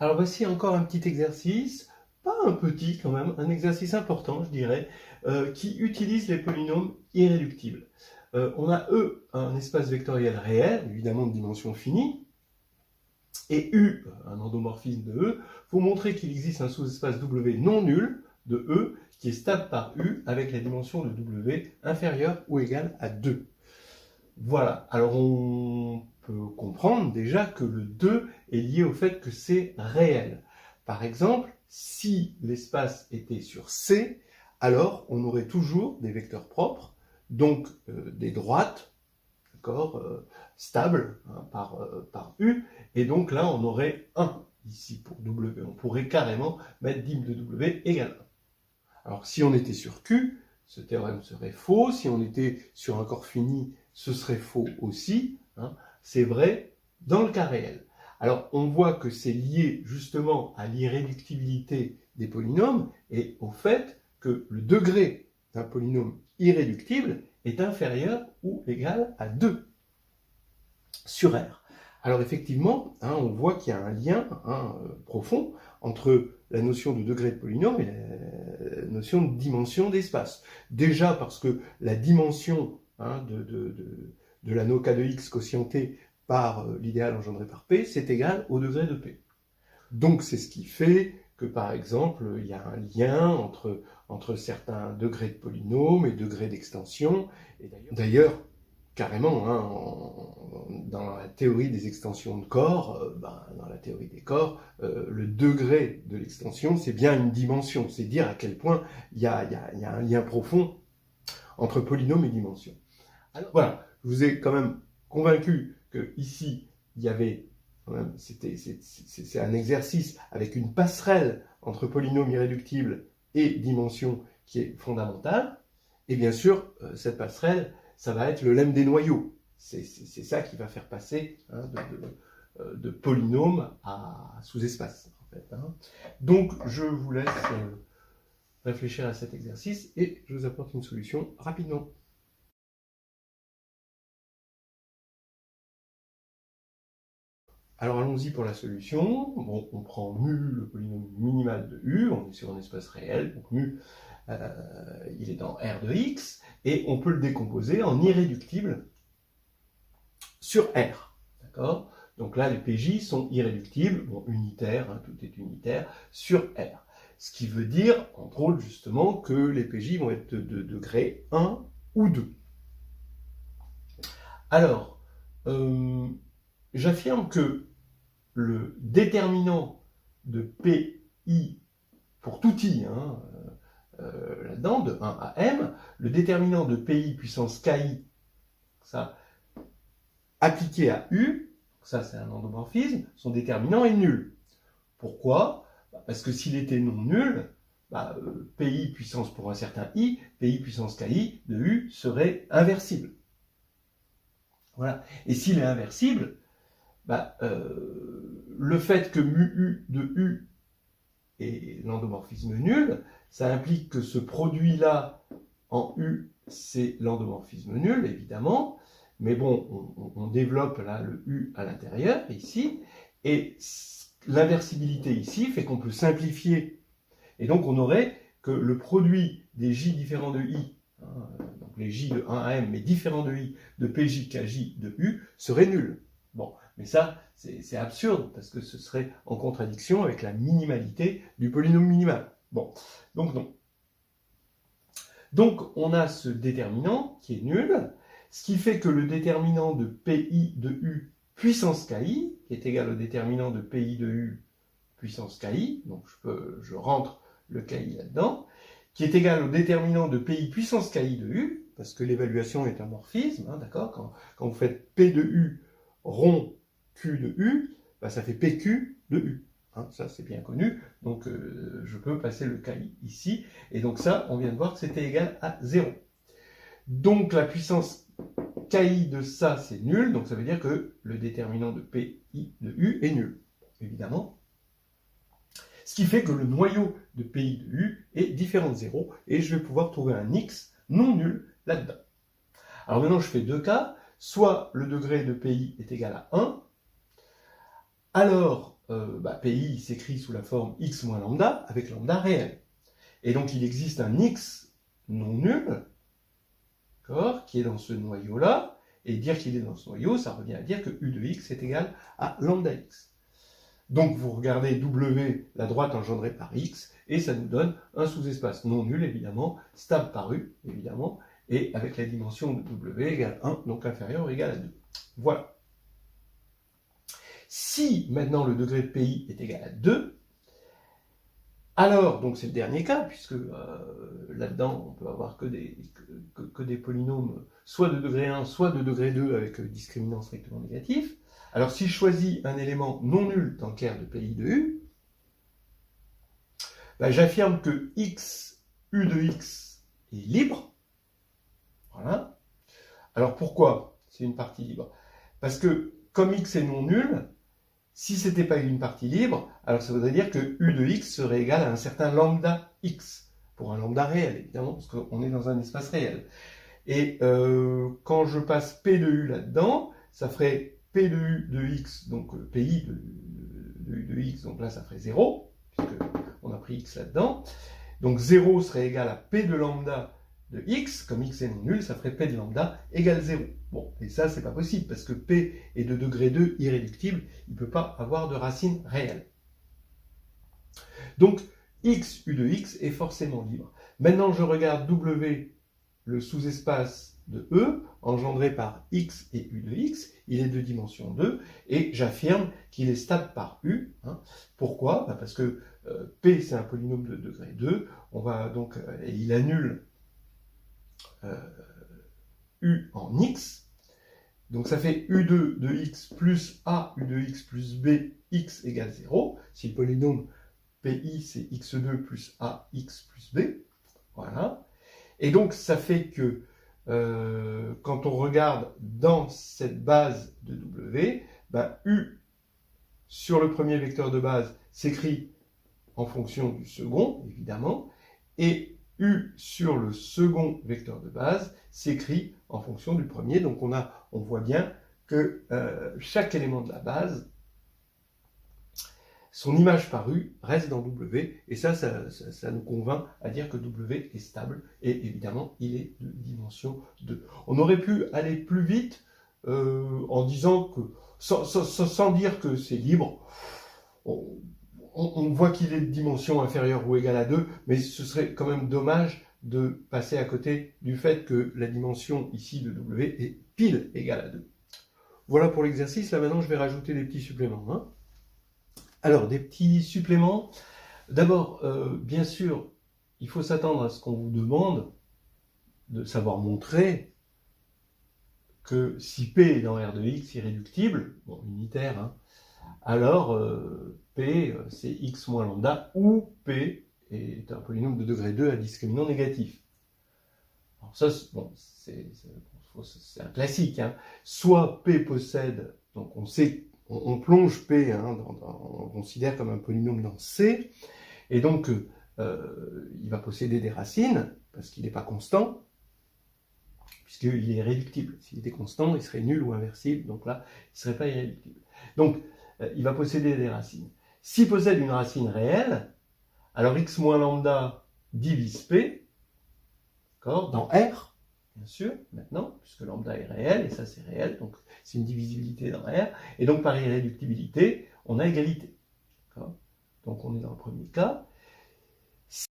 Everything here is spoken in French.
Alors voici encore un petit exercice, pas un petit quand même, un exercice important je dirais, qui utilise les polynômes irréductibles. On a un espace vectoriel réel, évidemment de dimension finie, et U, un endomorphisme de E, faut montrer qu'il existe un sous-espace W non nul de E qui est stable par U avec la dimension de W inférieure ou égale à 2. Voilà, alors on peut comprendre déjà que le 2 est lié au fait que c'est réel. Par exemple, si l'espace était sur C, alors on aurait toujours des vecteurs propres, donc des droites, d'accord, stables hein, par U, et donc là on aurait 1 ici pour W. On pourrait carrément mettre dim de W égale 1. Alors si on était sur Q, ce théorème serait faux. Si on était sur un corps fini, ce serait faux aussi. Hein. C'est vrai dans le cas réel. Alors on voit que c'est lié justement à l'irréductibilité des polynômes et au fait que le degré d'un polynôme irréductible est inférieur ou égal à 2 sur R. Alors effectivement, hein, on voit qu'il y a un lien profond entre la notion de degré de polynôme et la notion de dimension d'espace. Déjà parce que la dimension de l'anneau K de X quotienté par l'idéal engendré par P, c'est égal au degré de P. Donc c'est ce qui fait que par exemple, il y a un lien entre certains degrés de polynôme et degrés d'extension. Et d'ailleurs, carrément, hein, dans la théorie des extensions de corps, dans la théorie des corps, le degré de l'extension, c'est bien une dimension. C'est dire à quel point il y a un lien profond entre polynôme et dimension. Alors, voilà, je vous ai quand même convaincu que ici il y avait c'est un exercice avec une passerelle entre polynôme irréductible et dimension qui est fondamentale. Et bien sûr, cette passerelle, ça va être le lemme des noyaux. C'est ça qui va faire passer de polynôme à sous-espace. En fait, hein. Donc, je vous laisse réfléchir à cet exercice et je vous apporte une solution rapidement. Alors allons-y pour la solution. Bon, on prend mu, le polynôme minimal de U, on est sur un espace réel, donc mu, il est dans R de X, et on peut le décomposer en irréductible sur R. D'accord ? Donc là, les PJ sont irréductibles, bon, unitaires, hein, tout est unitaire, sur R. Ce qui veut dire, entre autres, justement, que les PJ vont être de degré 1 ou 2. Alors, j'affirme que le déterminant de PI pour tout I, hein, là-dedans, de 1 à M, le déterminant de PI puissance KI, ça, appliqué à U, ça c'est un endomorphisme, son déterminant est nul. Pourquoi ? Parce que s'il était non nul, PI puissance pour un certain I, PI puissance KI de U serait inversible. Voilà. Et s'il est inversible, le fait que mu U de U est l'endomorphisme nul, ça implique que ce produit-là en U, c'est l'endomorphisme nul, évidemment. Mais bon, on développe là le U à l'intérieur, ici, et l'inversibilité ici fait qu'on peut simplifier. Et donc on aurait que le produit des J différents de I, hein, donc les J de 1 à M, mais différents de I, de PJ, KJ, de U, serait nul. Bon, mais ça, c'est absurde, parce que ce serait en contradiction avec la minimalité du polynôme minimal. Bon, donc non. Donc, on a ce déterminant qui est nul, ce qui fait que le déterminant de PI de U puissance KI, qui est égal au déterminant de PI de U puissance KI, donc je rentre le KI là-dedans, qui est égal au déterminant de PI puissance KI de U, parce que l'évaluation est un morphisme, hein, d'accord, quand vous faites P de U rond Q de U, ça fait PQ de U. Hein, ça, c'est bien connu. Donc, je peux passer le KI ici. Et donc ça, on vient de voir que c'était égal à 0. Donc, la puissance KI de ça, c'est nul. Donc, ça veut dire que le déterminant de PI de U est nul. Évidemment. Ce qui fait que le noyau de PI de U est différent de 0. Et je vais pouvoir trouver un X non nul là-dedans. Alors maintenant, je fais deux cas. Soit le degré de PI est égal à 1, alors PI s'écrit sous la forme x moins lambda avec lambda réel. Et donc il existe un x non nul, qui est dans ce noyau-là, et dire qu'il est dans ce noyau, ça revient à dire que u de x est égal à lambda x. Donc vous regardez W, la droite engendrée par x, et ça nous donne un sous-espace non nul, évidemment, stable par u, évidemment, et avec la dimension de W égale 1, donc inférieur ou égal à 2. Voilà. Si maintenant le degré de PI est égal à 2, alors, donc c'est le dernier cas, puisque là-dedans, on peut avoir que des polynômes soit de degré 1, soit de degré 2 avec discriminant strictement négatif. Alors, si je choisis un élément non nul dans le clair de PI de U, j'affirme que x, U de x est libre. Voilà. Alors, pourquoi c'est une partie libre? Parce que, comme x est non nul, si ce n'était pas une partie libre, alors ça voudrait dire que U de x serait égal à un certain lambda x, pour un lambda réel, évidemment, parce qu'on est dans un espace réel. Et quand je passe P de U là-dedans, ça ferait P de U de x, donc PI de U de x, donc là ça ferait 0, puisqu'on a pris x là-dedans. Donc 0 serait égal à P de lambda de x, comme x est non nul, ça ferait P de lambda égale 0. Bon, et ça, c'est pas possible, parce que P est de degré 2 irréductible, il ne peut pas avoir de racine réelle. Donc, x, U de x est forcément libre. Maintenant, je regarde W, le sous-espace de E, engendré par x et U de x, il est de dimension 2, et j'affirme qu'il est stable par U. Pourquoi? Parce que P, c'est un polynôme de degré 2, on va donc, et il annule U en x, donc ça fait U2 de x plus A U de x plus B, x égale 0, si le polynôme PI c'est x2 plus A, x plus B, voilà, et donc ça fait que quand on regarde dans cette base de W, U sur le premier vecteur de base s'écrit en fonction du second, évidemment, et U sur le second vecteur de base s'écrit en fonction du premier. Donc on voit bien que chaque élément de la base, son image par U reste dans W, et ça nous convainc à dire que W est stable, et évidemment il est de dimension 2. On aurait pu aller plus vite en disant que, sans dire que c'est libre, on voit qu'il est de dimension inférieure ou égale à 2, mais ce serait quand même dommage de passer à côté du fait que la dimension ici de W est pile égale à 2. Voilà pour l'exercice. Là maintenant je vais rajouter des petits suppléments. Alors, des petits suppléments. D'abord, bien sûr, il faut s'attendre à ce qu'on vous demande de savoir montrer que si P est dans R de X irréductible, bon, unitaire, alors P c'est X moins lambda, ou P est un polynôme de degré 2 à discriminant négatif. Alors ça, bon, c'est un classique. Soit P possède, donc on sait, on plonge P, on considère comme un polynôme dans C, et donc il va posséder des racines, parce qu'il n'est pas constant, puisqu'il est irréductible. S'il était constant, il serait nul ou inversible, donc là, il ne serait pas irréductible. Donc, il va posséder des racines. S'il possède une racine réelle, alors x moins lambda divise P, dans R, bien sûr, maintenant, puisque lambda est réel, et ça c'est réel, donc c'est une divisibilité dans R, et donc par irréductibilité, on a égalité. Donc on est dans le premier cas.